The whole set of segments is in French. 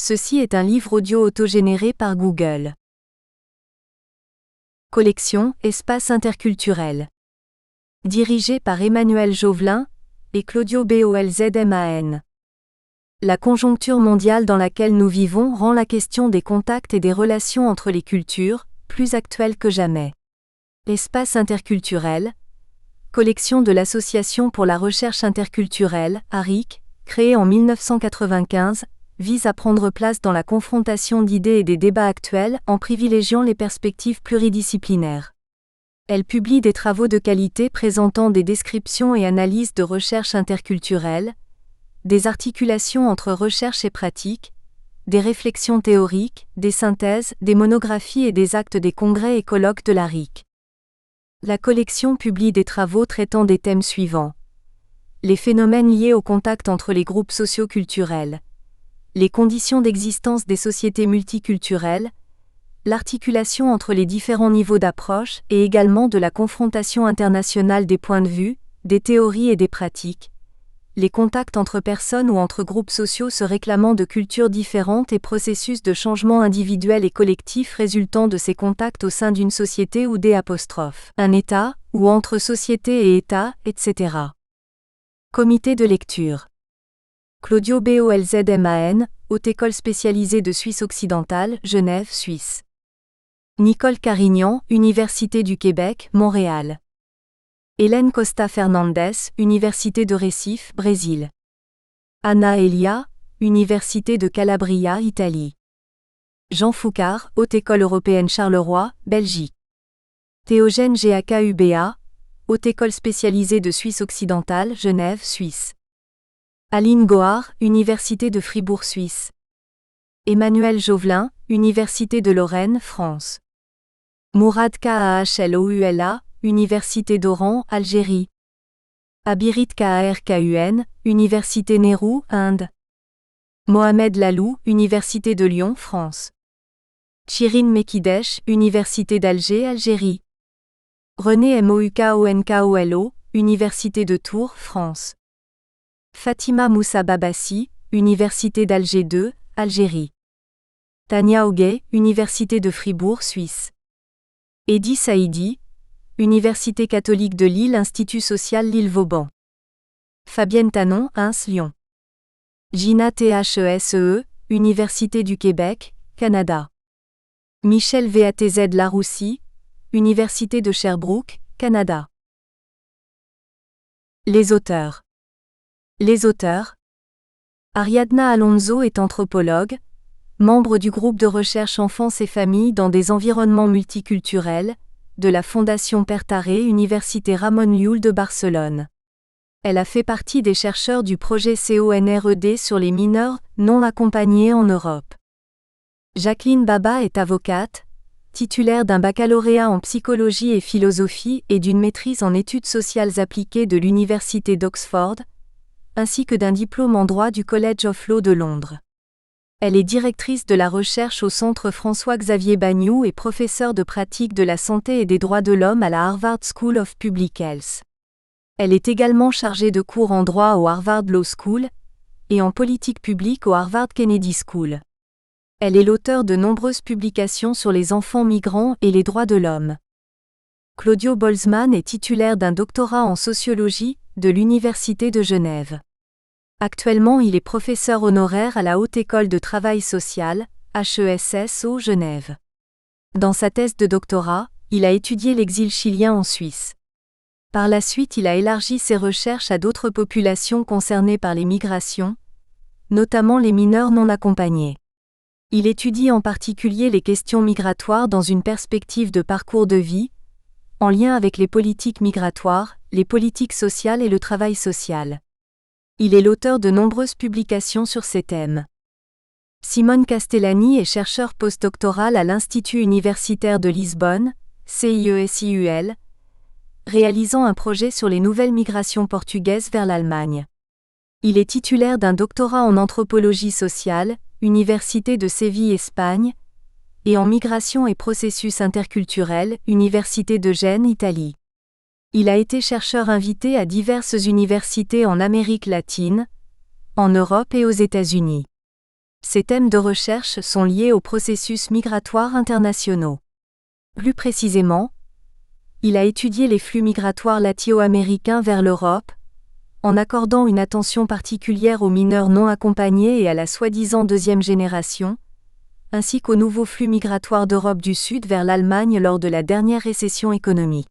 Ceci est un livre audio autogénéré par Google. Collection Espace interculturel. Dirigé par Emmanuel Jovelin et Claudio Bolzman. La conjoncture mondiale dans laquelle nous vivons rend la question des contacts et des relations entre les cultures plus actuelle que jamais. Espace interculturel. Collection de l'Association pour la recherche interculturelle, ARIC, créée en 1995, vise à prendre place dans la confrontation d'idées et des débats actuels en privilégiant les perspectives pluridisciplinaires. Elle publie des travaux de qualité présentant des descriptions et analyses de recherche interculturelle, des articulations entre recherche et pratique, des réflexions théoriques, des synthèses, des monographies et des actes des congrès et colloques de l'ARIC. La collection publie des travaux traitant des thèmes suivants. Les phénomènes liés au contact entre les groupes socio-culturels, les conditions d'existence des sociétés multiculturelles, l'articulation entre les différents niveaux d'approche et également de la confrontation internationale des points de vue, des théories et des pratiques, les contacts entre personnes ou entre groupes sociaux se réclamant de cultures différentes et processus de changement individuel et collectif résultant de ces contacts au sein d'une société ou un État, ou entre société et État, etc. Comité de lecture. Claudio Bolzman, Haute École spécialisée de Suisse occidentale, Genève, Suisse. Nicole Carignan, Université du Québec, Montréal. Hélène Costa Fernandes, Université de Recife, Brésil. Anna Elia, Université de Calabria, Italie. Jean Foucard, Haute École européenne Charleroi, Belgique. Théogène GAKUBA, Haute École spécialisée de Suisse occidentale, Genève, Suisse. Aline Gohard, Université de Fribourg, Suisse. Emmanuel Jovelin, Université de Lorraine, France. Mourad Kahloula, Université d'Oran, Algérie. Abirit Karkun, Université Nehru, Inde. Mohamed Lalou, Université de Lyon, France. Chirine Mekidesh, Université d'Alger, Algérie. René Moukonkolo, Université de Tours, France. Fatima Moussa Babassi, Université d'Alger 2, Algérie. Tania Oguet, Université de Fribourg, Suisse. Edi Saïdi, Université catholique de Lille, Institut social Lille-Vauban. Fabienne Tanon, Reims, Lyon. Gina Thesee, Université du Québec, Canada. Michel Vatz Laroussi, Université de Sherbrooke, Canada. Les auteurs. Ariadna Alonso est anthropologue, membre du groupe de recherche Enfance et Famille dans des environnements multiculturels, de la Fondation Pertare Université Ramon Llull de Barcelone. Elle a fait partie des chercheurs du projet CONRED sur les mineurs non accompagnés en Europe. Jacqueline Baba est avocate, titulaire d'un baccalauréat en psychologie et philosophie et d'une maîtrise en études sociales appliquées de l'Université d'Oxford, ainsi que d'un diplôme en droit du College of Law de Londres. Elle est directrice de la recherche au Centre François-Xavier Bagnoud et professeure de pratique de la santé et des droits de l'homme à la Harvard School of Public Health. Elle est également chargée de cours en droit au Harvard Law School et en politique publique au Harvard Kennedy School. Elle est l'auteure de nombreuses publications sur les enfants migrants et les droits de l'homme. Claudio Bolzman est titulaire d'un doctorat en sociologie de l'Université de Genève. Actuellement, il est professeur honoraire à la Haute École de Travail Social, HESSO Genève. Dans sa thèse de doctorat, il a étudié l'exil chilien en Suisse. Par la suite, il a élargi ses recherches à d'autres populations concernées par les migrations, notamment les mineurs non accompagnés. Il étudie en particulier les questions migratoires dans une perspective de parcours de vie, en lien avec les politiques migratoires, les politiques sociales et le travail social. Il est l'auteur de nombreuses publications sur ces thèmes. Simone Castellani est chercheur postdoctoral à l'Institut universitaire de Lisbonne, CIESIUL, réalisant un projet sur les nouvelles migrations portugaises vers l'Allemagne. Il est titulaire d'un doctorat en anthropologie sociale, Université de Séville, Espagne, et en migration et processus interculturels, Université de Gênes, Italie. Il a été chercheur invité à diverses universités en Amérique latine, en Europe et aux États-Unis. Ses thèmes de recherche sont liés aux processus migratoires internationaux. Plus précisément, il a étudié les flux migratoires latino-américains vers l'Europe, en accordant une attention particulière aux mineurs non accompagnés et à la soi-disant deuxième génération, ainsi qu'aux nouveaux flux migratoires d'Europe du Sud vers l'Allemagne lors de la dernière récession économique.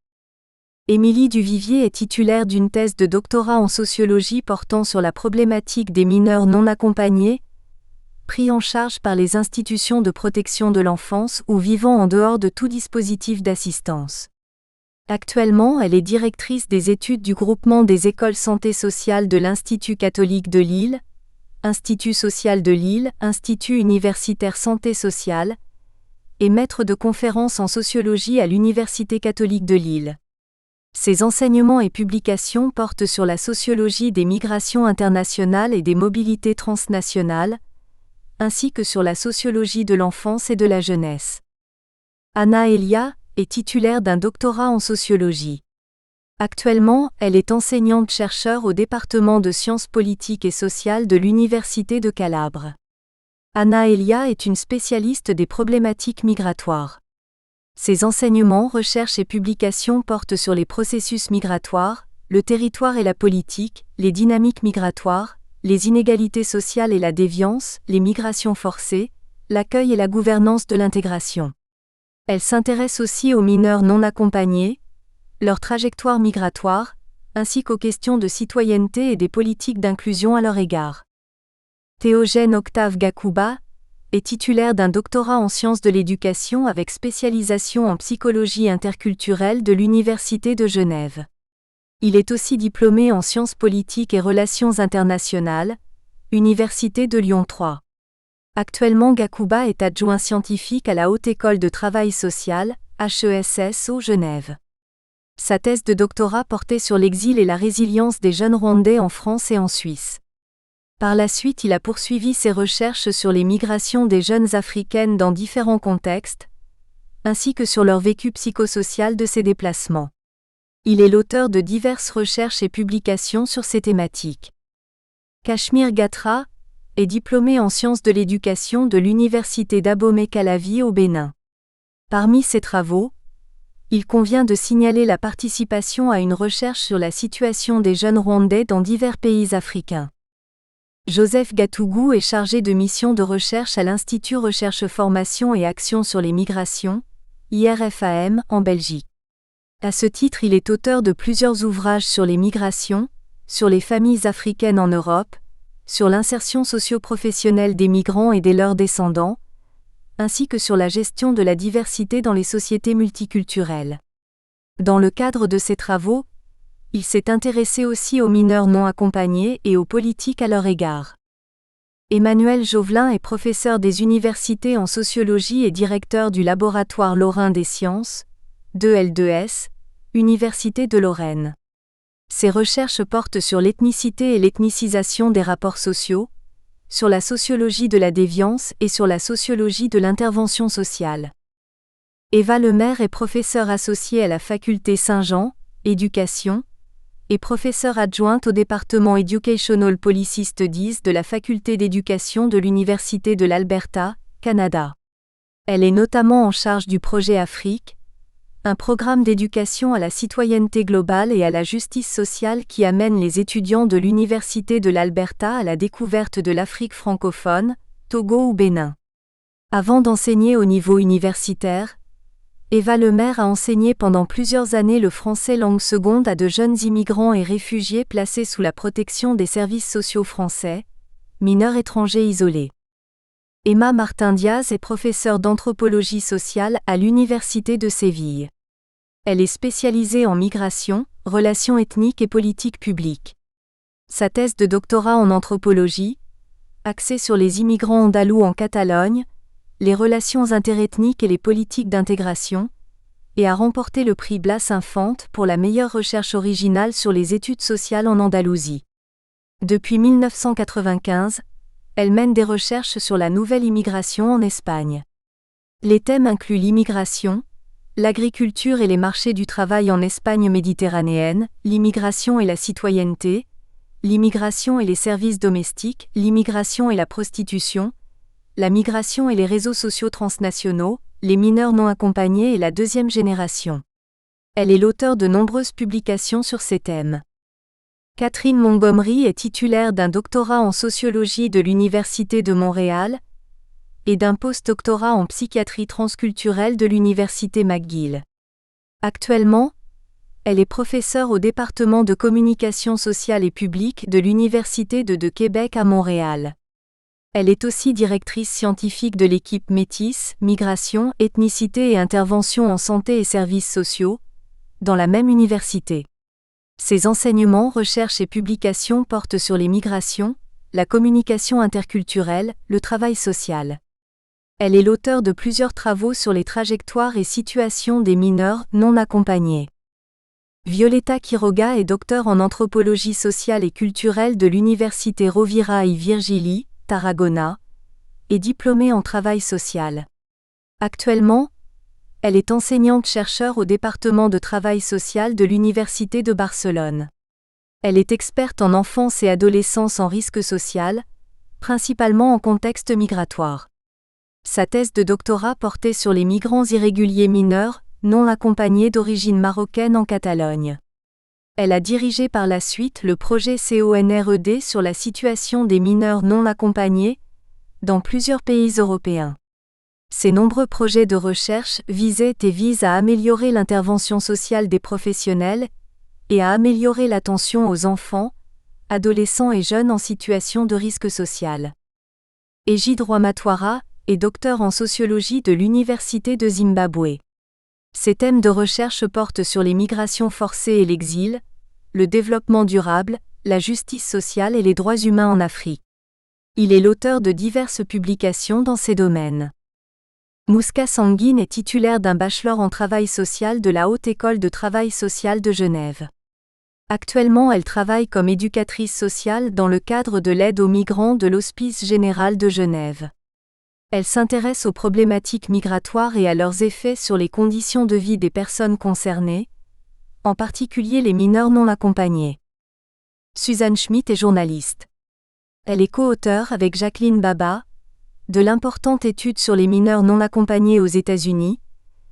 Émilie Duvivier est titulaire d'une thèse de doctorat en sociologie portant sur la problématique des mineurs non accompagnés, pris en charge par les institutions de protection de l'enfance ou vivant en dehors de tout dispositif d'assistance. Actuellement, elle est directrice des études du groupement des écoles santé sociale de l'Institut catholique de Lille, Institut social de Lille, Institut universitaire santé sociale, et maître de conférences en sociologie à l'Université catholique de Lille. Ses enseignements et publications portent sur la sociologie des migrations internationales et des mobilités transnationales, ainsi que sur la sociologie de l'enfance et de la jeunesse. Anna Elia est titulaire d'un doctorat en sociologie. Actuellement, elle est enseignante-chercheur au département de sciences politiques et sociales de l'Université de Calabre. Anna Elia est une spécialiste des problématiques migratoires. Ses enseignements, recherches et publications portent sur les processus migratoires, le territoire et la politique, les dynamiques migratoires, les inégalités sociales et la déviance, les migrations forcées, l'accueil et la gouvernance de l'intégration. Elle s'intéresse aussi aux mineurs non accompagnés, leur trajectoire migratoire, ainsi qu'aux questions de citoyenneté et des politiques d'inclusion à leur égard. Théogène Octave Gakouba est titulaire d'un doctorat en sciences de l'éducation avec spécialisation en psychologie interculturelle de l'Université de Genève. Il est aussi diplômé en sciences politiques et relations internationales, Université de Lyon 3. Actuellement, Gakouba est adjoint scientifique à la Haute École de Travail Social, HESSO Genève. Sa thèse de doctorat portait sur l'exil et la résilience des jeunes Rwandais en France et en Suisse. Par la suite, il a poursuivi ses recherches sur les migrations des jeunes africaines dans différents contextes, ainsi que sur leur vécu psychosocial de ces déplacements. Il est l'auteur de diverses recherches et publications sur ces thématiques. Kashmir Gatra est diplômé en sciences de l'éducation de l'Université d'Abomey-Calavi au Bénin. Parmi ses travaux, il convient de signaler la participation à une recherche sur la situation des jeunes Rwandais dans divers pays africains. Joseph Gatougou est chargé de mission de recherche à l'Institut Recherche Formation et Action sur les migrations, IRFAM, en Belgique. À ce titre, il est auteur de plusieurs ouvrages sur les migrations, sur les familles africaines en Europe, sur l'insertion socio-professionnelle des migrants et de leurs descendants, ainsi que sur la gestion de la diversité dans les sociétés multiculturelles. Dans le cadre de ses travaux, il s'est intéressé aussi aux mineurs non accompagnés et aux politiques à leur égard. Emmanuel Jovelin est professeur des universités en sociologie et directeur du laboratoire lorrain des sciences, 2L2S, Université de Lorraine. Ses recherches portent sur l'ethnicité et l'ethnicisation des rapports sociaux, sur la sociologie de la déviance et sur la sociologie de l'intervention sociale. Eva Lemaire est professeure associée à la faculté Saint-Jean, Éducation, et professeure adjointe au département Educational Policy Studies de la faculté d'éducation de l'Université de l'Alberta, Canada. Elle est notamment en charge du projet Afrique, un programme d'éducation à la citoyenneté globale et à la justice sociale qui amène les étudiants de l'Université de l'Alberta à la découverte de l'Afrique francophone, Togo ou Bénin. Avant d'enseigner au niveau universitaire, Eva Lemaire a enseigné pendant plusieurs années le français langue seconde à de jeunes immigrants et réfugiés placés sous la protection des services sociaux français, mineurs étrangers isolés. Emma Martin-Diaz est professeure d'anthropologie sociale à l'Université de Séville. Elle est spécialisée en migration, relations ethniques et politique publique. Sa thèse de doctorat en anthropologie, axée sur les immigrants andalous en Catalogne, les relations interethniques et les politiques d'intégration, et a remporté le prix Blas Infante pour la meilleure recherche originale sur les études sociales en Andalousie. Depuis 1995, elle mène des recherches sur la nouvelle immigration en Espagne. Les thèmes incluent l'immigration, l'agriculture et les marchés du travail en Espagne méditerranéenne, l'immigration et la citoyenneté, l'immigration et les services domestiques, l'immigration et la prostitution, la migration et les réseaux sociaux transnationaux, les mineurs non accompagnés et la deuxième génération. Elle est l'auteure de nombreuses publications sur ces thèmes. Catherine Montgomery est titulaire d'un doctorat en sociologie de l'Université de Montréal et d'un post-doctorat en psychiatrie transculturelle de l'Université McGill. Actuellement, elle est professeure au département de communication sociale et publique de l'Université de Québec à Montréal. Elle est aussi directrice scientifique de l'équipe Métis, Migration, Ethnicité et Intervention en santé et services sociaux, dans la même université. Ses enseignements, recherches et publications portent sur les migrations, la communication interculturelle, le travail social. Elle est l'auteure de plusieurs travaux sur les trajectoires et situations des mineurs non accompagnés. Violeta Quiroga est docteure en anthropologie sociale et culturelle de l'Université Rovira i Virgili, Tarragona, et diplômée en travail social. Actuellement, elle est enseignante-chercheur au département de travail social de l'Université de Barcelone. Elle est experte en enfance et adolescence en risque social, principalement en contexte migratoire. Sa thèse de doctorat portait sur les migrants irréguliers mineurs, non accompagnés d'origine marocaine en Catalogne. Elle a dirigé par la suite le projet CONRED sur la situation des mineurs non accompagnés dans plusieurs pays européens. Ces nombreux projets de recherche visaient et visent à améliorer l'intervention sociale des professionnels et à améliorer l'attention aux enfants, adolescents et jeunes en situation de risque social. Égide Rwamatwara est docteur en sociologie de l'Université de Zimbabwe. Ses thèmes de recherche portent sur les migrations forcées et l'exil, le développement durable, la justice sociale et les droits humains en Afrique. Il est l'auteur de diverses publications dans ces domaines. Mouska Sanguine est titulaire d'un bachelor en travail social de la Haute École de travail social de Genève. Actuellement, elle travaille comme éducatrice sociale dans le cadre de l'aide aux migrants de l'Hospice général de Genève. Elle s'intéresse aux problématiques migratoires et à leurs effets sur les conditions de vie des personnes concernées, en particulier les mineurs non accompagnés. Suzanne Schmidt est journaliste. Elle est co-auteure avec Jacqueline Baba de l'importante étude sur les mineurs non accompagnés aux États-Unis,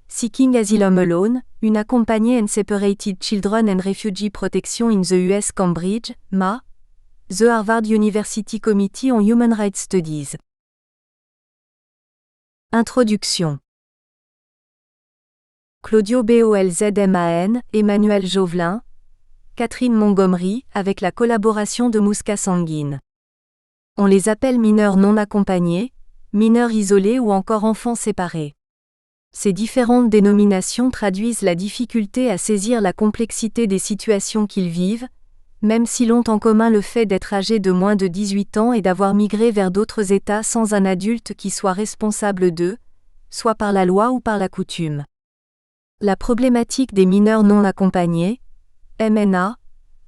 Seeking Asylum Alone, Unaccompanied and Separated Children and Refugee Protection in the US Cambridge, MA, The Harvard University Committee on Human Rights Studies. Introduction. Claudio Bolzman, Emmanuel Jovelin, Catherine Montgomery, avec la collaboration de Mouska Sanguine. On les appelle mineurs non accompagnés, mineurs isolés ou encore enfants séparés. Ces différentes dénominations traduisent la difficulté à saisir la complexité des situations qu'ils vivent, même s'ils ont en commun le fait d'être âgés de moins de 18 ans et d'avoir migré vers d'autres États sans un adulte qui soit responsable d'eux, soit par la loi ou par la coutume. La problématique des mineurs non accompagnés, MNA,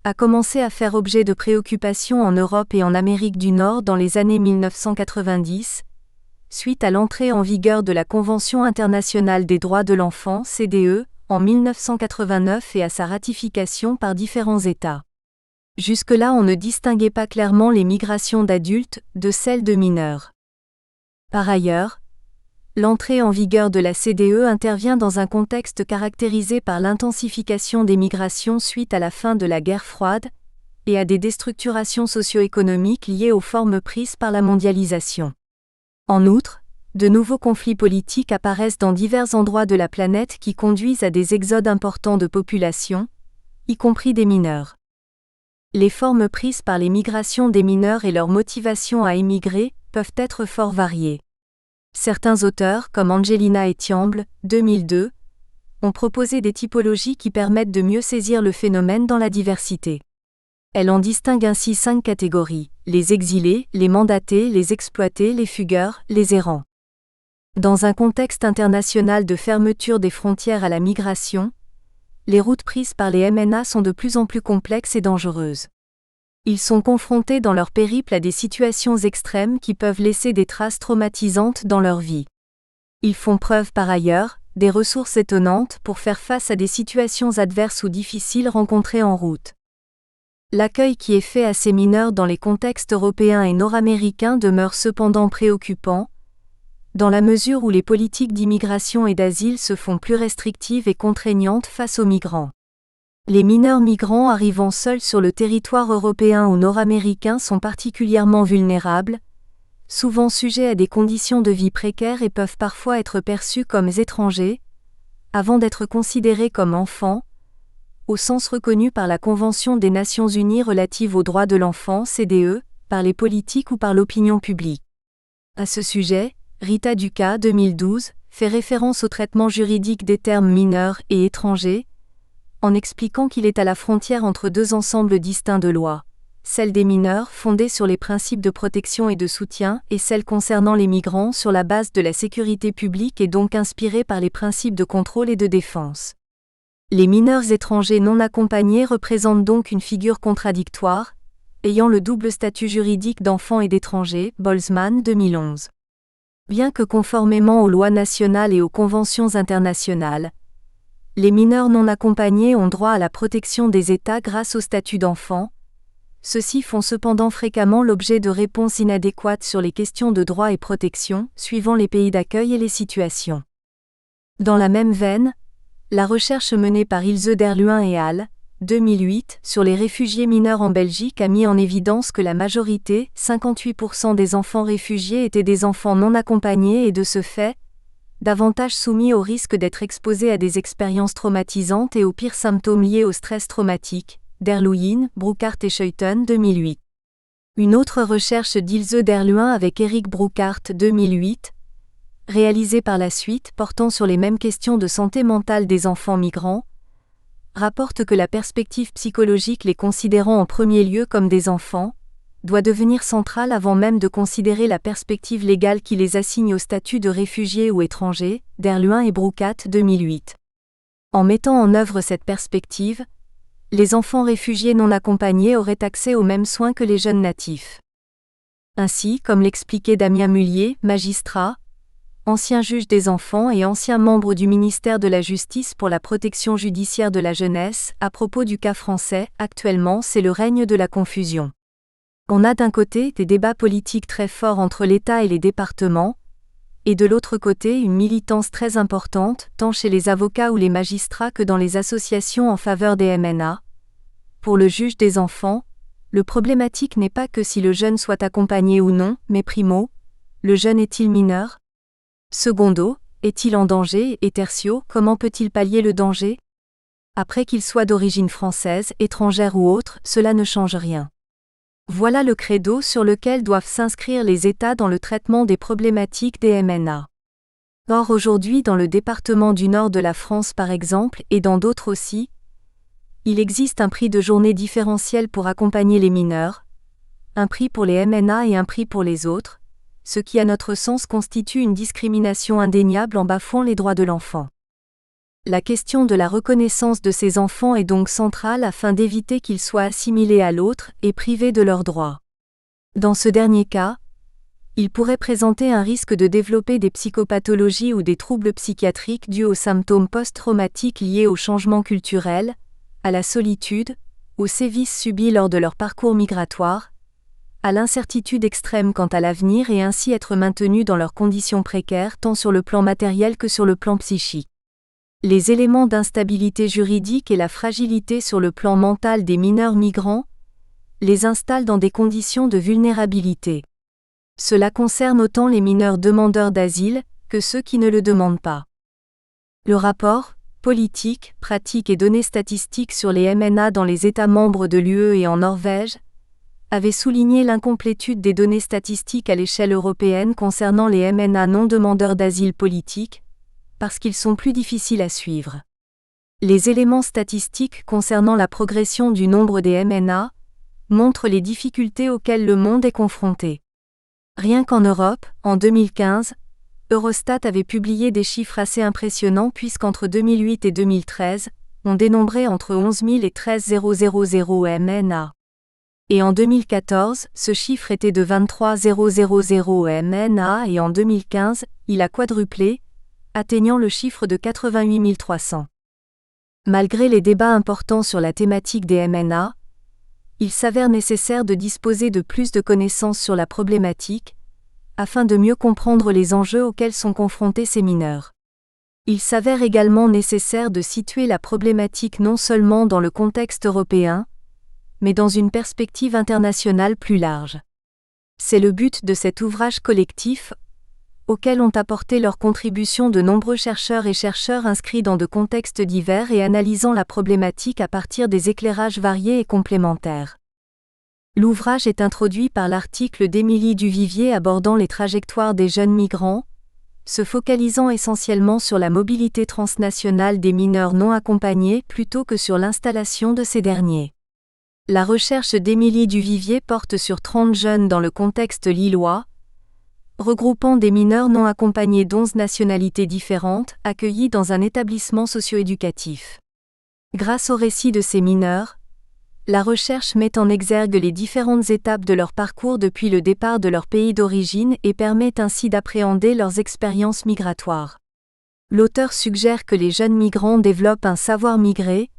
a commencé à faire objet de préoccupations en Europe et en Amérique du Nord dans les années 1990, suite à l'entrée en vigueur de la Convention internationale des droits de l'enfant, CDE, en 1989 et à sa ratification par différents États. Jusque-là, on ne distinguait pas clairement les migrations d'adultes de celles de mineurs. Par ailleurs, l'entrée en vigueur de la CDE intervient dans un contexte caractérisé par l'intensification des migrations suite à la fin de la guerre froide et à des déstructurations socio-économiques liées aux formes prises par la mondialisation. En outre, de nouveaux conflits politiques apparaissent dans divers endroits de la planète qui conduisent à des exodes importants de populations, y compris des mineurs. Les formes prises par les migrations des mineurs et leur motivation à émigrer peuvent être fort variées. Certains auteurs, comme Angelina Etiamble, 2002, ont proposé des typologies qui permettent de mieux saisir le phénomène dans la diversité. Elle en distingue ainsi 5 catégories: les exilés, les mandatés, les exploités, les fugueurs, les errants. Dans un contexte international de fermeture des frontières à la migration, les routes prises par les MNA sont de plus en plus complexes et dangereuses. Ils sont confrontés dans leur périple à des situations extrêmes qui peuvent laisser des traces traumatisantes dans leur vie. Ils font preuve par ailleurs des ressources étonnantes pour faire face à des situations adverses ou difficiles rencontrées en route. L'accueil qui est fait à ces mineurs dans les contextes européens et nord-américains demeure cependant préoccupant, dans la mesure où les politiques d'immigration et d'asile se font plus restrictives et contraignantes face aux migrants. Les mineurs migrants arrivant seuls sur le territoire européen ou nord-américain sont particulièrement vulnérables, souvent sujets à des conditions de vie précaires et peuvent parfois être perçus comme étrangers, avant d'être considérés comme enfants, au sens reconnu par la Convention des Nations Unies relative aux droits de l'enfant (CDE), par les politiques ou par l'opinion publique. À ce sujet, Rita Duca, 2012, fait référence au traitement juridique des termes mineurs et étrangers, en expliquant qu'il est à la frontière entre deux ensembles distincts de lois, celle des mineurs fondée sur les principes de protection et de soutien et celle concernant les migrants sur la base de la sécurité publique et donc inspirée par les principes de contrôle et de défense. Les mineurs étrangers non accompagnés représentent donc une figure contradictoire, ayant le double statut juridique d'enfant et d'étranger, Boltzmann, 2011. Bien que conformément aux lois nationales et aux conventions internationales, les mineurs non accompagnés ont droit à la protection des États grâce au statut d'enfant, ceux-ci font cependant fréquemment l'objet de réponses inadéquates sur les questions de droit et protection, suivant les pays d'accueil et les situations. Dans la même veine, la recherche menée par Ilse Derluin et al. 2008, sur les réfugiés mineurs en Belgique a mis en évidence que la majorité, 58% des enfants réfugiés étaient des enfants non accompagnés et de ce fait, davantage soumis au risque d'être exposés à des expériences traumatisantes et aux pires symptômes liés au stress traumatique, Derluin, Brouckaert et Scheuten, 2008. Une autre recherche d'Ilse Derluin avec Eric Brouckaert, 2008, réalisée par la suite portant sur les mêmes questions de santé mentale des enfants migrants, rapporte que la perspective psychologique les considérant en premier lieu comme des enfants, doit devenir centrale avant même de considérer la perspective légale qui les assigne au statut de réfugiés ou étrangers, Derluin et Brouckaert, 2008. En mettant en œuvre cette perspective, les enfants réfugiés non accompagnés auraient accès aux mêmes soins que les jeunes natifs. Ainsi, comme l'expliquait Damien Mullier, magistrat, ancien juge des enfants et ancien membre du ministère de la Justice pour la protection judiciaire de la jeunesse, à propos du cas français, actuellement c'est le règne de la confusion. On a d'un côté des débats politiques très forts entre l'État et les départements, et de l'autre côté une militance très importante, tant chez les avocats ou les magistrats que dans les associations en faveur des MNA. Pour le juge des enfants, le problématique n'est pas que si le jeune soit accompagné ou non, mais primo, le jeune est-il mineur ? Secondo, est-il en danger et tertio, comment peut-il pallier le danger ? Après qu'il soit d'origine française, étrangère ou autre, cela ne change rien. Voilà le credo sur lequel doivent s'inscrire les États dans le traitement des problématiques des MNA. Or aujourd'hui dans le département du nord de la France par exemple, et dans d'autres aussi, il existe un prix de journée différentiel pour accompagner les mineurs, un prix pour les MNA et un prix pour les autres, ce qui à notre sens constitue une discrimination indéniable en bafouant les droits de l'enfant. La question de la reconnaissance de ces enfants est donc centrale afin d'éviter qu'ils soient assimilés à l'autre et privés de leurs droits. Dans ce dernier cas, ils pourraient présenter un risque de développer des psychopathologies ou des troubles psychiatriques dus aux symptômes post-traumatiques liés au changement culturel, à la solitude, aux sévices subis lors de leur parcours migratoire, à l'incertitude extrême quant à l'avenir et ainsi être maintenus dans leurs conditions précaires tant sur le plan matériel que sur le plan psychique. Les éléments d'instabilité juridique et la fragilité sur le plan mental des mineurs migrants les installent dans des conditions de vulnérabilité. Cela concerne autant les mineurs demandeurs d'asile que ceux qui ne le demandent pas. Le rapport « Politique, pratiques et données statistiques sur les MNA dans les États membres de l'UE et en Norvège » avait souligné l'incomplétude des données statistiques à l'échelle européenne concernant les MNA non demandeurs d'asile politique, parce qu'ils sont plus difficiles à suivre. Les éléments statistiques concernant la progression du nombre des MNA montrent les difficultés auxquelles le monde est confronté. Rien qu'en Europe, en 2015, Eurostat avait publié des chiffres assez impressionnants puisqu'entre 2008 et 2013, on dénombrait entre 11 000 et 13 000 MNA. Et en 2014, ce chiffre était de 23 000 MNA et en 2015, il a quadruplé, atteignant le chiffre de 88 300. Malgré les débats importants sur la thématique des MNA, il s'avère nécessaire de disposer de plus de connaissances sur la problématique, afin de mieux comprendre les enjeux auxquels sont confrontés ces mineurs. Il s'avère également nécessaire de situer la problématique non seulement dans le contexte européen, mais dans une perspective internationale plus large. C'est le but de cet ouvrage collectif, auquel ont apporté leur contribution de nombreux chercheurs et chercheurs inscrits dans de contextes divers et analysant la problématique à partir des éclairages variés et complémentaires. L'ouvrage est introduit par l'article d'Émilie Duvivier abordant les trajectoires des jeunes migrants, se focalisant essentiellement sur la mobilité transnationale des mineurs non accompagnés plutôt que sur l'installation de ces derniers. La recherche d'Émilie Duvivier porte sur 30 jeunes dans le contexte lillois, regroupant des mineurs non accompagnés d'11 nationalités différentes, accueillis dans un établissement socio-éducatif. Grâce au récit de ces mineurs, la recherche met en exergue les différentes étapes de leur parcours depuis le départ de leur pays d'origine et permet ainsi d'appréhender leurs expériences migratoires. L'auteur suggère que les jeunes migrants développent un savoir migré,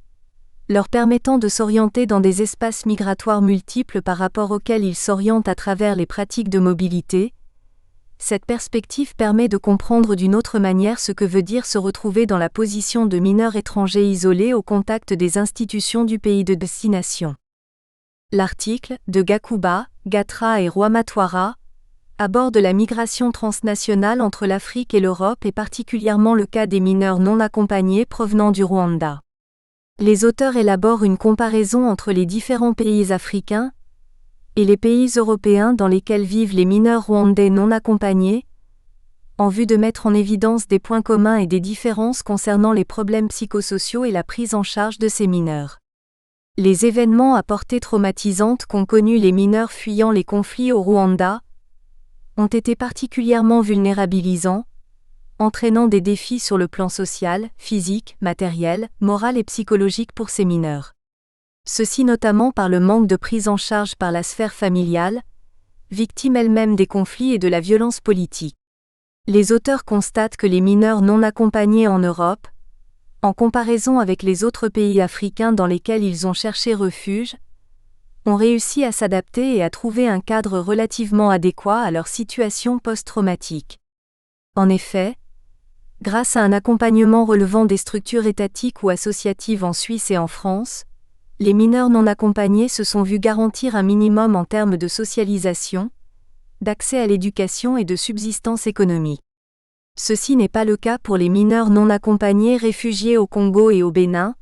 leur permettant de s'orienter dans des espaces migratoires multiples par rapport auxquels ils s'orientent à travers les pratiques de mobilité. Cette perspective permet de comprendre d'une autre manière ce que veut dire se retrouver dans la position de mineurs étrangers isolés au contact des institutions du pays de destination. L'article, de Gakuba, Gatra et Rwamatwara, aborde la migration transnationale entre l'Afrique et l'Europe et particulièrement le cas des mineurs non accompagnés provenant du Rwanda. Les auteurs élaborent une comparaison entre les différents pays africains et les pays européens dans lesquels vivent les mineurs rwandais non accompagnés, en vue de mettre en évidence des points communs et des différences concernant les problèmes psychosociaux et la prise en charge de ces mineurs. Les événements à portée traumatisante qu'ont connus les mineurs fuyant les conflits au Rwanda ont été particulièrement vulnérabilisants, entraînant des défis sur le plan social, physique, matériel, moral et psychologique pour ces mineurs. Ceci notamment par le manque de prise en charge par la sphère familiale, victime elle-même des conflits et de la violence politique. Les auteurs constatent que les mineurs non accompagnés en Europe, en comparaison avec les autres pays africains dans lesquels ils ont cherché refuge, ont réussi à s'adapter et à trouver un cadre relativement adéquat à leur situation post-traumatique. En effet, grâce à un accompagnement relevant des structures étatiques ou associatives en Suisse et en France, les mineurs non accompagnés se sont vus garantir un minimum en termes de socialisation, d'accès à l'éducation et de subsistance économique. Ceci n'est pas le cas pour les mineurs non accompagnés réfugiés au Congo et au Bénin,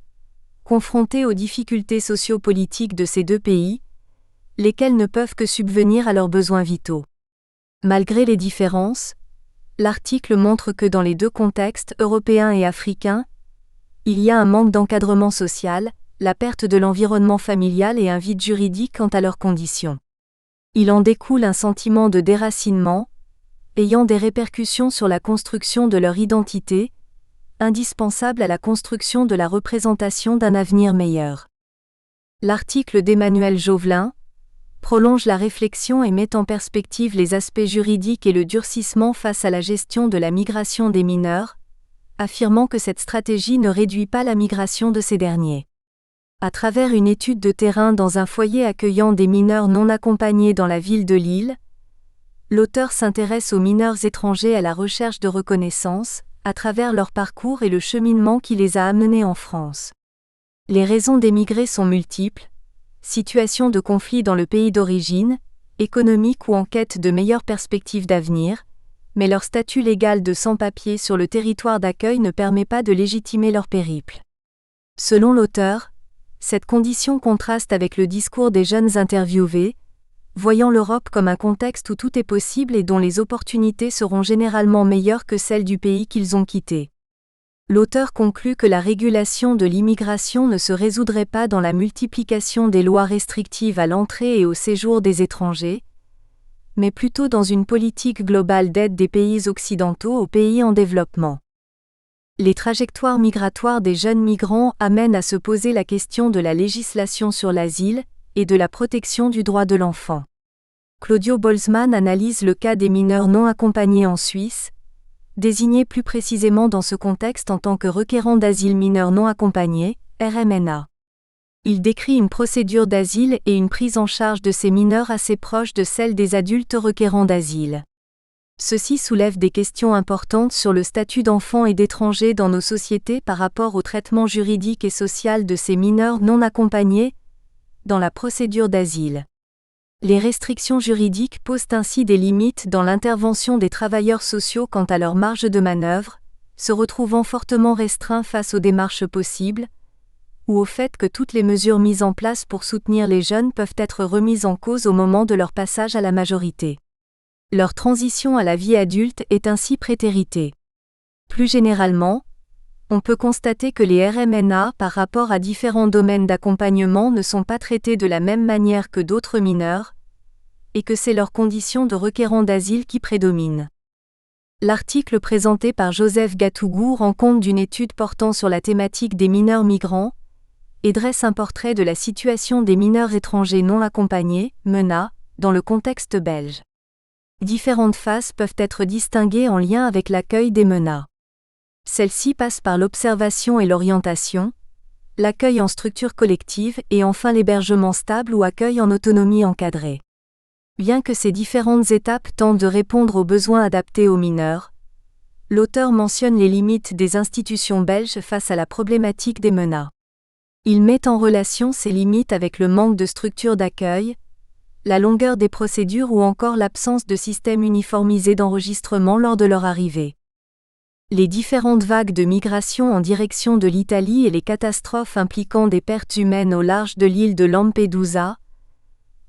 confrontés aux difficultés socio-politiques de ces deux pays, lesquels ne peuvent que subvenir à leurs besoins vitaux. Malgré les différences, l'article montre que dans les deux contextes, européens et africains, il y a un manque d'encadrement social, la perte de l'environnement familial et un vide juridique quant à leurs conditions. Il en découle un sentiment de déracinement, ayant des répercussions sur la construction de leur identité, indispensable à la construction de la représentation d'un avenir meilleur. L'article d'Emmanuel Jovelin prolonge la réflexion et met en perspective les aspects juridiques et le durcissement face à la gestion de la migration des mineurs, affirmant que cette stratégie ne réduit pas la migration de ces derniers. À travers une étude de terrain dans un foyer accueillant des mineurs non accompagnés dans la ville de Lille, l'auteur s'intéresse aux mineurs étrangers à la recherche de reconnaissance, à travers leur parcours et le cheminement qui les a amenés en France. Les raisons d'émigrer sont multiples: situation de conflit dans le pays d'origine, économique ou en quête de meilleures perspectives d'avenir, mais leur statut légal de sans-papiers sur le territoire d'accueil ne permet pas de légitimer leur périple. Selon l'auteur, cette condition contraste avec le discours des jeunes interviewés, voyant l'Europe comme un contexte où tout est possible et dont les opportunités seront généralement meilleures que celles du pays qu'ils ont quitté. L'auteur conclut que la régulation de l'immigration ne se résoudrait pas dans la multiplication des lois restrictives à l'entrée et au séjour des étrangers, mais plutôt dans une politique globale d'aide des pays occidentaux aux pays en développement. Les trajectoires migratoires des jeunes migrants amènent à se poser la question de la législation sur l'asile et de la protection du droit de l'enfant. Claudio Boltzmann analyse le cas des mineurs non accompagnés en Suisse, désignés plus précisément dans ce contexte en tant que requérants d'asile mineurs non accompagnés, RMNA. Il décrit une procédure d'asile et une prise en charge de ces mineurs assez proche de celle des adultes requérants d'asile. Ceci soulève des questions importantes sur le statut d'enfants et d'étrangers dans nos sociétés par rapport au traitement juridique et social de ces mineurs non accompagnés dans la procédure d'asile. Les restrictions juridiques posent ainsi des limites dans l'intervention des travailleurs sociaux quant à leur marge de manœuvre, se retrouvant fortement restreints face aux démarches possibles, ou au fait que toutes les mesures mises en place pour soutenir les jeunes peuvent être remises en cause au moment de leur passage à la majorité. Leur transition à la vie adulte est ainsi prétéritée. Plus généralement, on peut constater que les RMNA par rapport à différents domaines d'accompagnement ne sont pas traités de la même manière que d'autres mineurs, et que c'est leurs conditions de requérants d'asile qui prédominent. L'article présenté par Joseph Gatougou rend compte d'une étude portant sur la thématique des mineurs migrants, et dresse un portrait de la situation des mineurs étrangers non accompagnés, MENA, dans le contexte belge. Différentes phases peuvent être distinguées en lien avec l'accueil des MENA. Celles-ci passent par l'observation et l'orientation, l'accueil en structure collective et enfin l'hébergement stable ou accueil en autonomie encadrée. Bien que ces différentes étapes tentent de répondre aux besoins adaptés aux mineurs, l'auteur mentionne les limites des institutions belges face à la problématique des MENA. Il met en relation ces limites avec le manque de structures d'accueil, la longueur des procédures ou encore l'absence de système uniformisé d'enregistrement lors de leur arrivée. Les différentes vagues de migration en direction de l'Italie et les catastrophes impliquant des pertes humaines au large de l'île de Lampedusa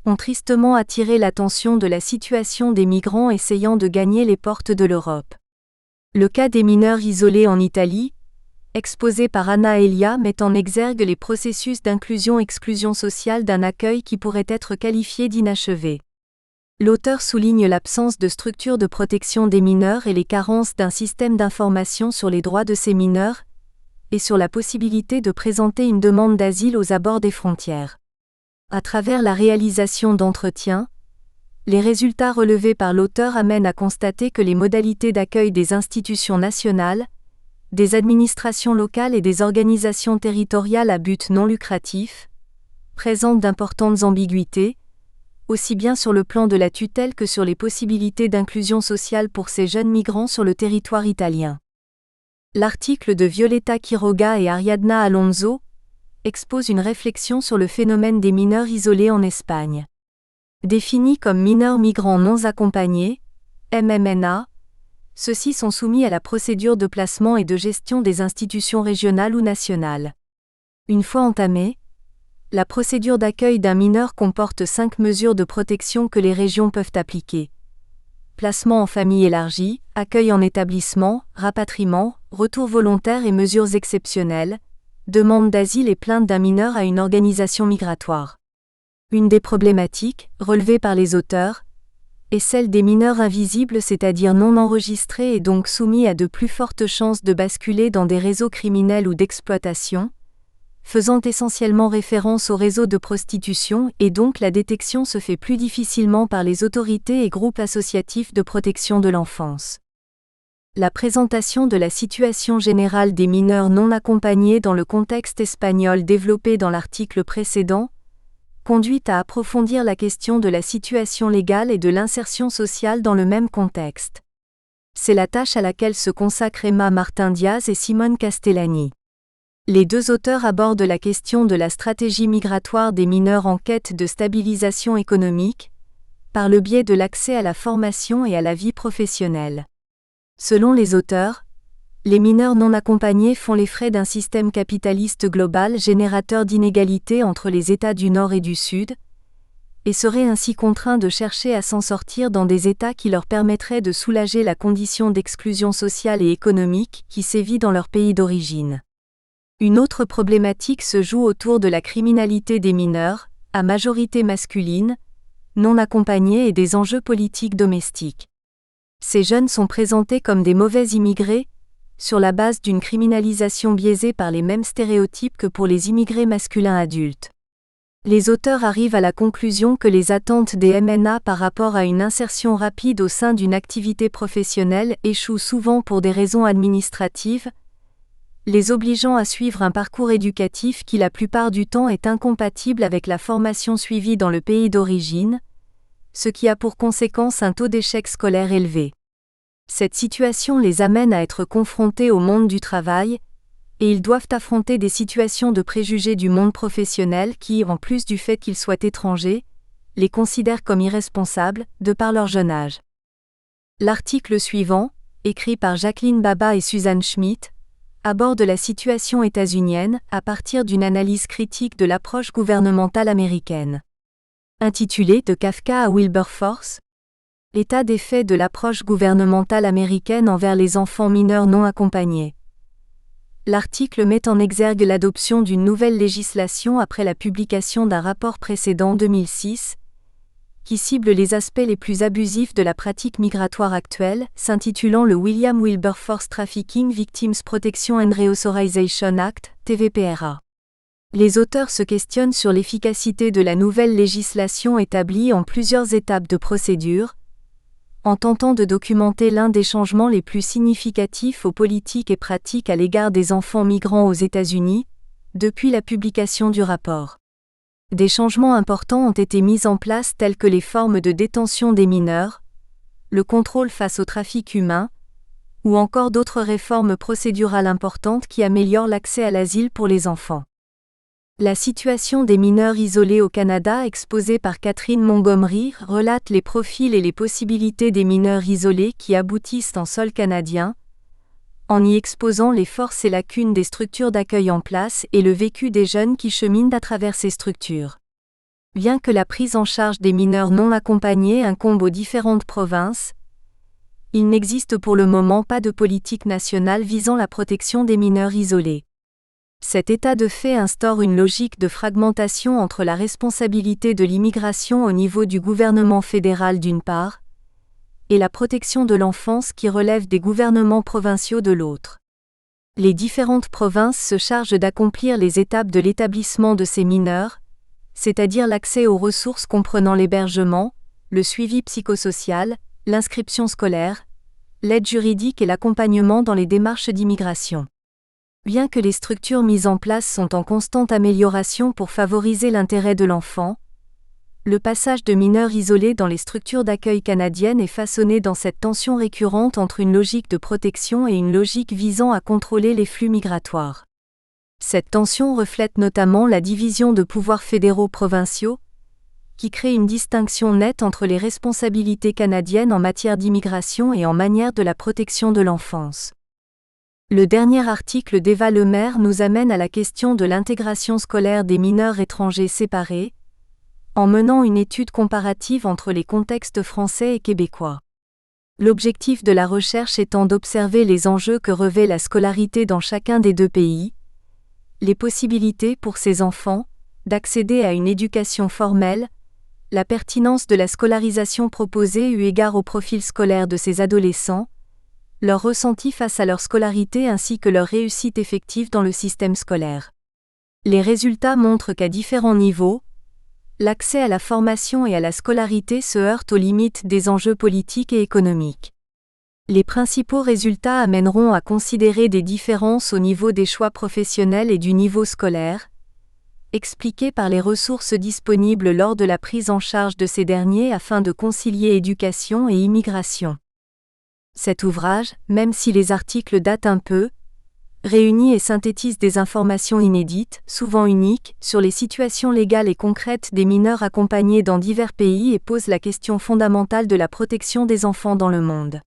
ont tristement attiré l'attention de la situation des migrants essayant de gagner les portes de l'Europe. Le cas des mineurs isolés en Italie, exposé par Anna Elia, met en exergue les processus d'inclusion-exclusion sociale d'un accueil qui pourrait être qualifié d'inachevé. L'auteur souligne l'absence de structures de protection des mineurs et les carences d'un système d'information sur les droits de ces mineurs, et sur la possibilité de présenter une demande d'asile aux abords des frontières. À travers la réalisation d'entretiens, les résultats relevés par l'auteur amènent à constater que les modalités d'accueil des institutions nationales, des administrations locales et des organisations territoriales à but non lucratif, présentent d'importantes ambiguïtés, aussi bien sur le plan de la tutelle que sur les possibilités d'inclusion sociale pour ces jeunes migrants sur le territoire italien. L'article de Violeta Quiroga et Ariadna Alonso expose une réflexion sur le phénomène des mineurs isolés en Espagne. Définis comme mineurs migrants non accompagnés, MMNA, ceux-ci sont soumis à la procédure de placement et de gestion des institutions régionales ou nationales. Une fois entamée, la procédure d'accueil d'un mineur comporte 5 mesures de protection que les régions peuvent appliquer. Placement en famille élargie, accueil en établissement, rapatriement, retour volontaire et mesures exceptionnelles, demande d'asile et plainte d'un mineur à une organisation migratoire. Une des problématiques, relevées par les auteurs, est celle des mineurs invisibles, c'est-à-dire non enregistrés et donc soumis à de plus fortes chances de basculer dans des réseaux criminels ou d'exploitation, faisant essentiellement référence aux réseaux de prostitution et donc la détection se fait plus difficilement par les autorités et groupes associatifs de protection de l'enfance. La présentation de la situation générale des mineurs non accompagnés dans le contexte espagnol développé dans l'article précédent conduit à approfondir la question de la situation légale et de l'insertion sociale dans le même contexte. C'est la tâche à laquelle se consacrent Emma Martin-Diaz et Simone Castellani. Les deux auteurs abordent la question de la stratégie migratoire des mineurs en quête de stabilisation économique, par le biais de l'accès à la formation et à la vie professionnelle. Selon les auteurs, les mineurs non accompagnés font les frais d'un système capitaliste global générateur d'inégalités entre les États du Nord et du Sud, et seraient ainsi contraints de chercher à s'en sortir dans des États qui leur permettraient de soulager la condition d'exclusion sociale et économique qui sévit dans leur pays d'origine. Une autre problématique se joue autour de la criminalité des mineurs, à majorité masculine, non accompagnés et des enjeux politiques domestiques. Ces jeunes sont présentés comme des mauvais immigrés, sur la base d'une criminalisation biaisée par les mêmes stéréotypes que pour les immigrés masculins adultes. Les auteurs arrivent à la conclusion que les attentes des MNA par rapport à une insertion rapide au sein d'une activité professionnelle échouent souvent pour des raisons administratives, les obligeant à suivre un parcours éducatif qui la plupart du temps est incompatible avec la formation suivie dans le pays d'origine, ce qui a pour conséquence un taux d'échec scolaire élevé. Cette situation les amène à être confrontés au monde du travail, et ils doivent affronter des situations de préjugés du monde professionnel qui, en plus du fait qu'ils soient étrangers, les considèrent comme irresponsables, de par leur jeune âge. L'article suivant, écrit par Jacqueline Baba et Suzanne Schmidt, aborde la situation états-unienne à partir d'une analyse critique de l'approche gouvernementale américaine. Intitulé De Kafka à Wilberforce, état des faits de l'approche gouvernementale américaine envers les enfants mineurs non accompagnés. L'article met en exergue l'adoption d'une nouvelle législation après la publication d'un rapport précédent 2006, qui cible les aspects les plus abusifs de la pratique migratoire actuelle, s'intitulant le William Wilberforce Trafficking Victims Protection and Reauthorization Act, TVPRA. Les auteurs se questionnent sur l'efficacité de la nouvelle législation établie en plusieurs étapes de procédure, en tentant de documenter l'un des changements les plus significatifs aux politiques et pratiques à l'égard des enfants migrants aux États-Unis, depuis la publication du rapport. Des changements importants ont été mis en place tels que les formes de détention des mineurs, le contrôle face au trafic humain, ou encore d'autres réformes procédurales importantes qui améliorent l'accès à l'asile pour les enfants. La situation des mineurs isolés au Canada exposée par Catherine Montgomery relate les profils et les possibilités des mineurs isolés qui aboutissent en sol canadien, en y exposant les forces et lacunes des structures d'accueil en place et le vécu des jeunes qui cheminent à travers ces structures. Bien que la prise en charge des mineurs non accompagnés incombe aux différentes provinces, il n'existe pour le moment pas de politique nationale visant la protection des mineurs isolés. Cet état de fait instaure une logique de fragmentation entre la responsabilité de l'immigration au niveau du gouvernement fédéral d'une part, et la protection de l'enfance qui relève des gouvernements provinciaux de l'autre. Les différentes provinces se chargent d'accomplir les étapes de l'établissement de ces mineurs, c'est-à-dire l'accès aux ressources comprenant l'hébergement, le suivi psychosocial, l'inscription scolaire, l'aide juridique et l'accompagnement dans les démarches d'immigration. Bien que les structures mises en place sont en constante amélioration pour favoriser l'intérêt de l'enfant, le passage de mineurs isolés dans les structures d'accueil canadiennes est façonné dans cette tension récurrente entre une logique de protection et une logique visant à contrôler les flux migratoires. Cette tension reflète notamment la division de pouvoirs fédéraux provinciaux, qui crée une distinction nette entre les responsabilités canadiennes en matière d'immigration et en matière de la protection de l'enfance. Le dernier article d'Eva Lemaire nous amène à la question de l'intégration scolaire des mineurs étrangers séparés, en menant une étude comparative entre les contextes français et québécois. L'objectif de la recherche étant d'observer les enjeux que revêt la scolarité dans chacun des deux pays, les possibilités pour ces enfants d'accéder à une éducation formelle, la pertinence de la scolarisation proposée eu égard au profil scolaire de ces adolescents, leur ressenti face à leur scolarité ainsi que leur réussite effective dans le système scolaire. Les résultats montrent qu'à différents niveaux, l'accès à la formation et à la scolarité se heurte aux limites des enjeux politiques et économiques. Les principaux résultats amèneront à considérer des différences au niveau des choix professionnels et du niveau scolaire, expliquées par les ressources disponibles lors de la prise en charge de ces derniers afin de concilier éducation et immigration. Cet ouvrage, même si les articles datent un peu, réunit et synthétise des informations inédites, souvent uniques, sur les situations légales et concrètes des mineurs accompagnés dans divers pays et pose la question fondamentale de la protection des enfants dans le monde.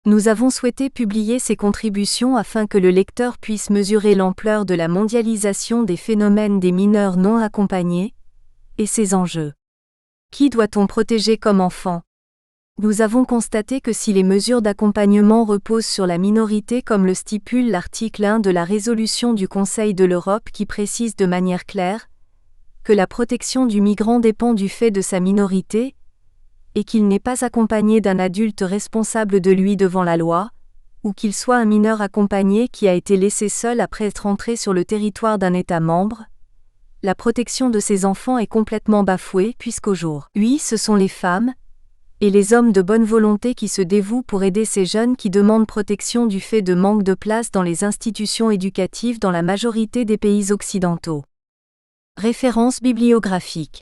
Nous avons souhaité publier ces contributions afin que le lecteur puisse mesurer l'ampleur de la mondialisation des phénomènes des mineurs non accompagnés, et ses enjeux. Qui doit-on protéger comme enfant ? Nous avons constaté que si les mesures d'accompagnement reposent sur la minorité comme le stipule l'article 1 de la résolution du Conseil de l'Europe qui précise de manière claire que la protection du migrant dépend du fait de sa minorité, et qu'il n'est pas accompagné d'un adulte responsable de lui devant la loi, ou qu'il soit un mineur accompagné qui a été laissé seul après être entré sur le territoire d'un État membre, la protection de ces enfants est complètement bafouée puisqu'aujourd'hui ce sont les femmes, et les hommes de bonne volonté qui se dévouent pour aider ces jeunes qui demandent protection du fait de manque de place dans les institutions éducatives dans la majorité des pays occidentaux. Références bibliographiques.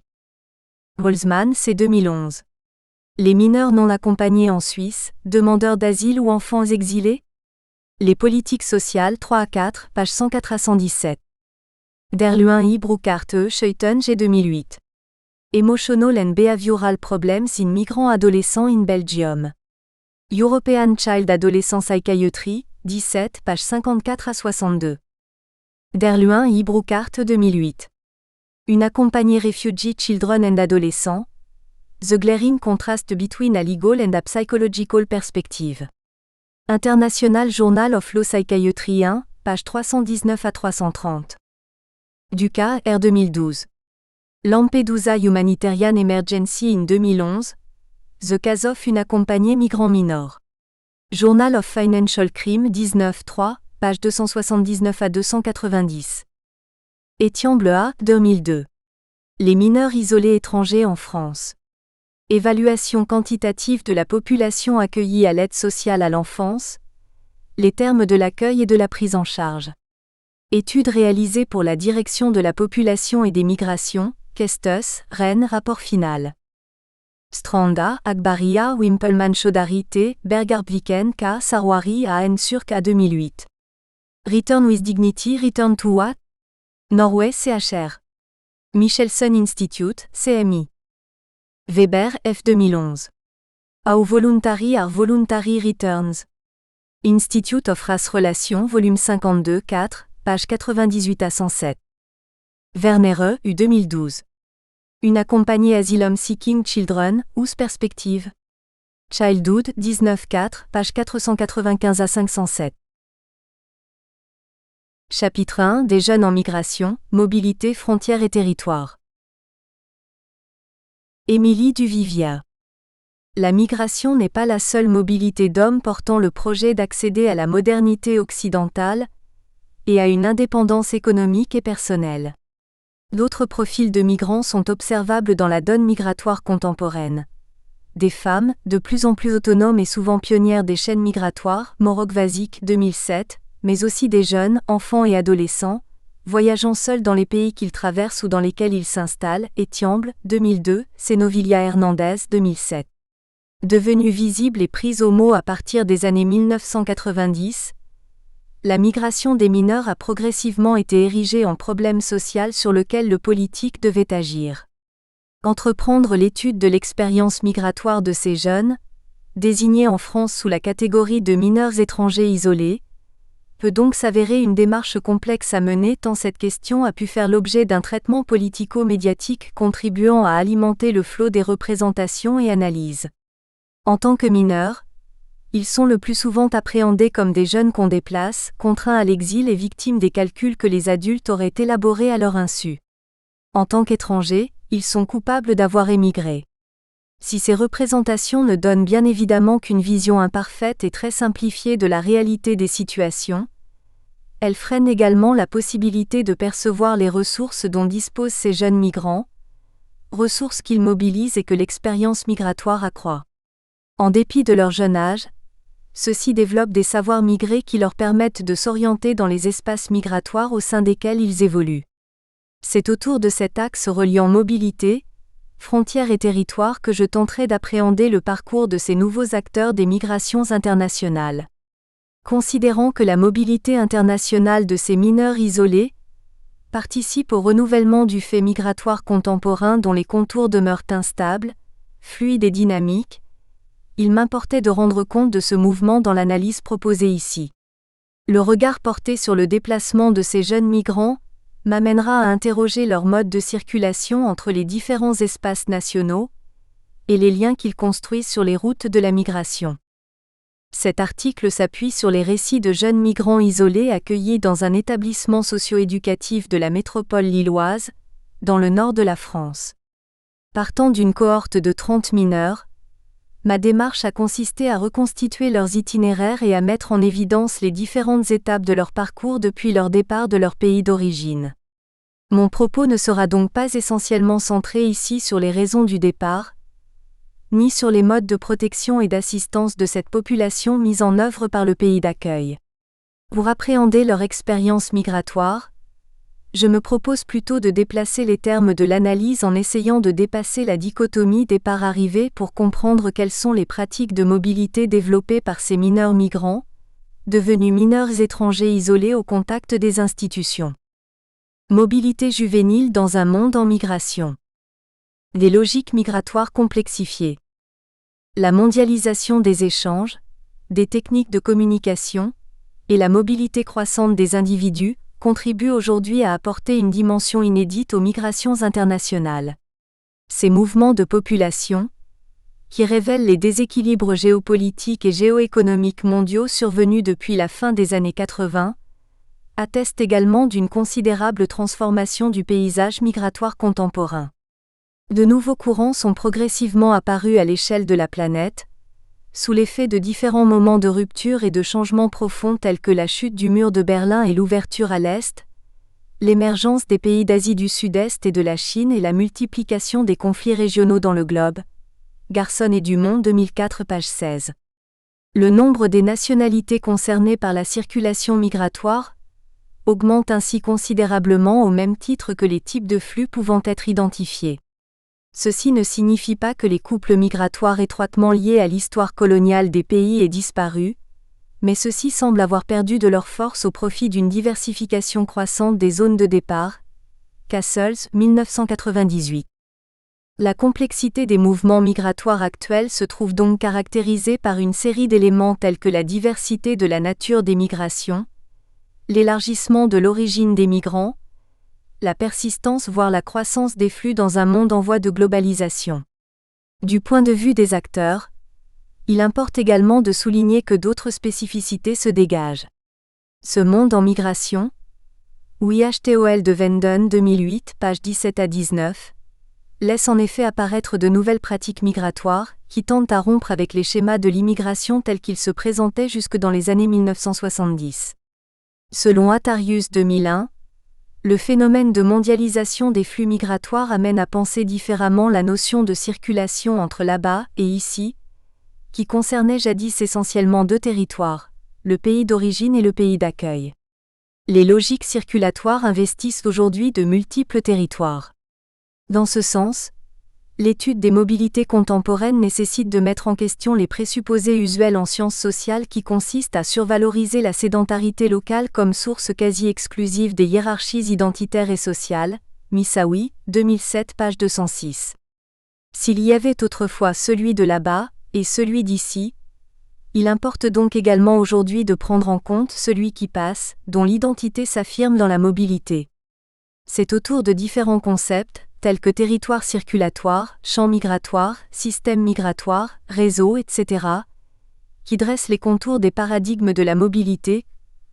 Holzman, c'est 2011. Les mineurs non accompagnés en Suisse, demandeurs d'asile ou enfants exilés? Les politiques sociales 3 à 4, pages 104 à 117. Der Luin I Broekarte Scheuten G 2008. Emotional and Behavioral Problems in Migrant Adolescents in Belgium. European Child Adolescent Psychiatry, 17, pages 54 à 62. Der Luin I Broekarte 2008. Une accompagnée Refugee Children and Adolescents. The Glaring Contrast Between a Legal and a Psychological Perspective. International Journal of Law Psychiatry 1, page 319 à 330. Duca, R 2012. Lampedusa Humanitarian Emergency in 2011. The Case of une accompagnée migrant minor. Journal of Financial Crime 19 3, page 279 à 290. Etiamble A, 2002. Les mineurs isolés étrangers en France. Évaluation quantitative de la population accueillie à l'aide sociale à l'enfance. Les termes de l'accueil et de la prise en charge. Étude réalisée pour la Direction de la population et des migrations, Kestus, Rennes, rapport final. Stranda, Akbaria, Wimpelmann Chaudhary T, Bergarbliken K, Sarwari A. N. Surk A 2008. Return with Dignity, Return to What? Norway CHR. Michelson Institute, CMI. Weber, F. 2011. How Voluntary are Voluntary Returns. Institute of Race Relations, volume 52, 4, page 98 à 107. Wernere, U. 2012. Une accompagnée Asylum Seeking Children, Whose Perspective? Childhood, 19 4, page 495 à 507. Chapitre 1 des jeunes en migration, mobilité, frontières et territoires. Émilie Duvivier. La migration n'est pas la seule mobilité d'hommes portant le projet d'accéder à la modernité occidentale et à une indépendance économique et personnelle. D'autres profils de migrants sont observables dans la donne migratoire contemporaine. Des femmes, de plus en plus autonomes et souvent pionnières des chaînes migratoires, Morok-Vasic 2007, mais aussi des jeunes, enfants et adolescents, voyageant seuls dans les pays qu'ils traversent ou dans lesquels ils s'installent, Etiamble, 2002, Senovilia Hernandez, 2007. Devenue visible et prise au mot à partir des années 1990, la migration des mineurs a progressivement été érigée en problème social sur lequel le politique devait agir. Entreprendre l'étude de l'expérience migratoire de ces jeunes, désignés en France sous la catégorie de mineurs étrangers isolés, peut donc s'avérer une démarche complexe à mener tant cette question a pu faire l'objet d'un traitement politico-médiatique contribuant à alimenter le flot des représentations et analyses. En tant que mineurs, ils sont le plus souvent appréhendés comme des jeunes qu'on déplace, contraints à l'exil et victimes des calculs que les adultes auraient élaborés à leur insu. En tant qu'étrangers, ils sont coupables d'avoir émigré. Si ces représentations ne donnent bien évidemment qu'une vision imparfaite et très simplifiée de la réalité des situations, elles freinent également la possibilité de percevoir les ressources dont disposent ces jeunes migrants, ressources qu'ils mobilisent et que l'expérience migratoire accroît. En dépit de leur jeune âge, ceux-ci développent des savoirs migrés qui leur permettent de s'orienter dans les espaces migratoires au sein desquels ils évoluent. C'est autour de cet axe reliant mobilité, frontières et territoires que je tenterai d'appréhender le parcours de ces nouveaux acteurs des migrations internationales. Considérant que la mobilité internationale de ces mineurs isolés participe au renouvellement du fait migratoire contemporain dont les contours demeurent instables, fluides et dynamiques, il m'importait de rendre compte de ce mouvement dans l'analyse proposée ici. Le regard porté sur le déplacement de ces jeunes migrants m'amènera à interroger leur mode de circulation entre les différents espaces nationaux et les liens qu'ils construisent sur les routes de la migration. Cet article s'appuie sur les récits de jeunes migrants isolés accueillis dans un établissement socio-éducatif de la métropole lilloise, dans le nord de la France. Partant d'une cohorte de 30 mineurs, ma démarche a consisté à reconstituer leurs itinéraires et à mettre en évidence les différentes étapes de leur parcours depuis leur départ de leur pays d'origine. Mon propos ne sera donc pas essentiellement centré ici sur les raisons du départ, ni sur les modes de protection et d'assistance de cette population mise en œuvre par le pays d'accueil. Pour appréhender leur expérience migratoire, je me propose plutôt de déplacer les termes de l'analyse en essayant de dépasser la dichotomie départ-arrivée pour comprendre quelles sont les pratiques de mobilité développées par ces mineurs migrants, devenus mineurs étrangers isolés au contact des institutions. Mobilité juvénile dans un monde en migration. Des logiques migratoires complexifiées. La mondialisation des échanges, des techniques de communication, et la mobilité croissante des individus, contribuent aujourd'hui à apporter une dimension inédite aux migrations internationales. Ces mouvements de population, qui révèlent les déséquilibres géopolitiques et géoéconomiques mondiaux survenus depuis la fin des années 80, attestent également d'une considérable transformation du paysage migratoire contemporain. De nouveaux courants sont progressivement apparus à l'échelle de la planète, sous l'effet de différents moments de rupture et de changements profonds tels que la chute du mur de Berlin et l'ouverture à l'Est, l'émergence des pays d'Asie du Sud-Est et de la Chine et la multiplication des conflits régionaux dans le globe. Garson et Dumont 2004 page 16. Le nombre des nationalités concernées par la circulation migratoire augmente ainsi considérablement au même titre que les types de flux pouvant être identifiés. Ceci ne signifie pas que les couples migratoires étroitement liés à l'histoire coloniale des pays aient disparu, mais ceux-ci semblent avoir perdu de leur force au profit d'une diversification croissante des zones de départ. Castles, 1998. La complexité des mouvements migratoires actuels se trouve donc caractérisée par une série d'éléments tels que la diversité de la nature des migrations, l'élargissement de l'origine des migrants, la persistance voire la croissance des flux dans un monde en voie de globalisation. Du point de vue des acteurs, il importe également de souligner que d'autres spécificités se dégagent. Ce monde en migration, IHTOL de Venden 2008, pages 17 à 19, laisse en effet apparaître de nouvelles pratiques migratoires qui tendent à rompre avec les schémas de l'immigration tels qu'ils se présentaient jusque dans les années 1970. Selon Atarius 2001, le phénomène de mondialisation des flux migratoires amène à penser différemment la notion de circulation entre là-bas et ici, qui concernait jadis essentiellement deux territoires, le pays d'origine et le pays d'accueil. Les logiques circulatoires investissent aujourd'hui de multiples territoires. Dans ce sens, l'étude des mobilités contemporaines nécessite de mettre en question les présupposés usuels en sciences sociales qui consistent à survaloriser la sédentarité locale comme source quasi exclusive des hiérarchies identitaires et sociales. Missaoui, 2007 page 206. S'il y avait autrefois celui de là-bas et celui d'ici, il importe donc également aujourd'hui de prendre en compte celui qui passe, dont l'identité s'affirme dans la mobilité. C'est autour de différents concepts, tels que territoire circulatoire, champ migratoire, système migratoire, réseau, etc., qui dressent les contours des paradigmes de la mobilité,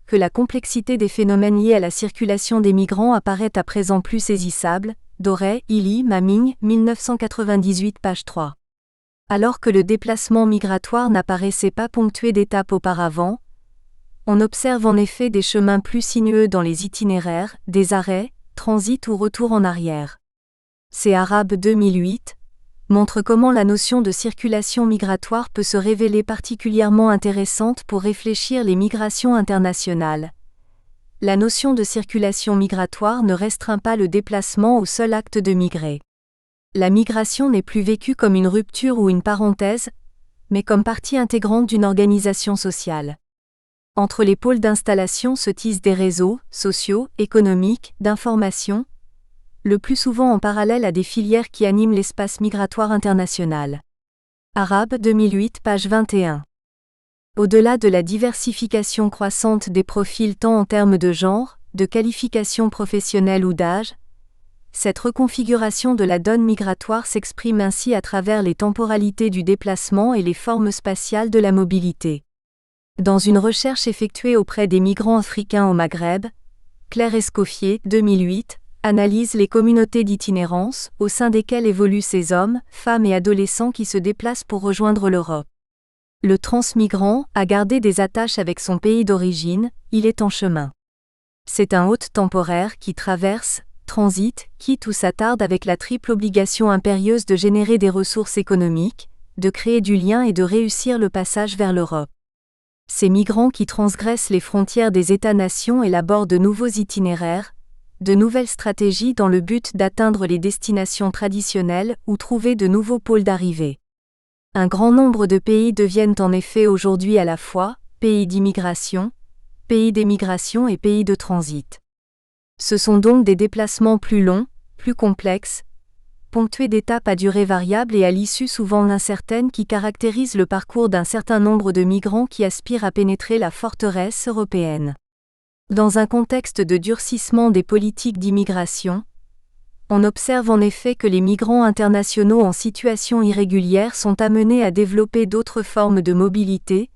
que la complexité des phénomènes liés à la circulation des migrants apparaît à présent plus saisissable. Doré, Illy, Maming, 1998 page 3. Alors que le déplacement migratoire n'apparaissait pas ponctué d'étapes auparavant, on observe en effet des chemins plus sinueux dans les itinéraires, des arrêts, transit ou retour en arrière. C'est Arabe 2008, montre comment la notion de circulation migratoire peut se révéler particulièrement intéressante pour réfléchir les migrations internationales. La notion de circulation migratoire ne restreint pas le déplacement au seul acte de migrer. La migration n'est plus vécue comme une rupture ou une parenthèse, mais comme partie intégrante d'une organisation sociale. Entre les pôles d'installation se tissent des réseaux, sociaux, économiques, d'information, le plus souvent en parallèle à des filières qui animent l'espace migratoire international. Arabe 2008 page 21. Au-delà de la diversification croissante des profils tant en termes de genre, de qualification professionnelle ou d'âge, cette reconfiguration de la donne migratoire s'exprime ainsi à travers les temporalités du déplacement et les formes spatiales de la mobilité. Dans une recherche effectuée auprès des migrants africains au Maghreb, Claire Escoffier, 2008, analyse les communautés d'itinérance, au sein desquelles évoluent ces hommes, femmes et adolescents qui se déplacent pour rejoindre l'Europe. Le transmigrant a gardé des attaches avec son pays d'origine, il est en chemin. C'est un hôte temporaire qui traverse, transite, quitte ou s'attarde avec la triple obligation impérieuse de générer des ressources économiques, de créer du lien et de réussir le passage vers l'Europe. Ces migrants qui transgressent les frontières des États-nations élaborent de nouveaux itinéraires, de nouvelles stratégies dans le but d'atteindre les destinations traditionnelles ou trouver de nouveaux pôles d'arrivée. Un grand nombre de pays deviennent en effet aujourd'hui à la fois pays d'immigration, pays d'émigration et pays de transit. Ce sont donc des déplacements plus longs, plus complexes, ponctués d'étapes à durée variable et à l'issue souvent incertaine qui caractérisent le parcours d'un certain nombre de migrants qui aspirent à pénétrer la forteresse européenne. Dans un contexte de durcissement des politiques d'immigration, on observe en effet que les migrants internationaux en situation irrégulière sont amenés à développer d'autres formes de mobilité,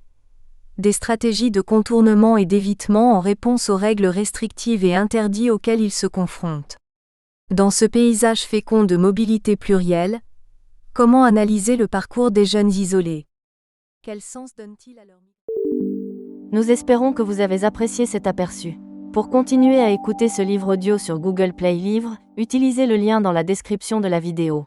des stratégies de contournement et d'évitement en réponse aux règles restrictives et interdits auxquelles ils se confrontent. Dans ce paysage fécond de mobilité plurielle, comment analyser le parcours des jeunes isolés? Quel sens donne-t-il à leur... Nous espérons que vous avez apprécié cet aperçu. Pour continuer à écouter ce livre audio sur Google Play Livres, utilisez le lien dans la description de la vidéo.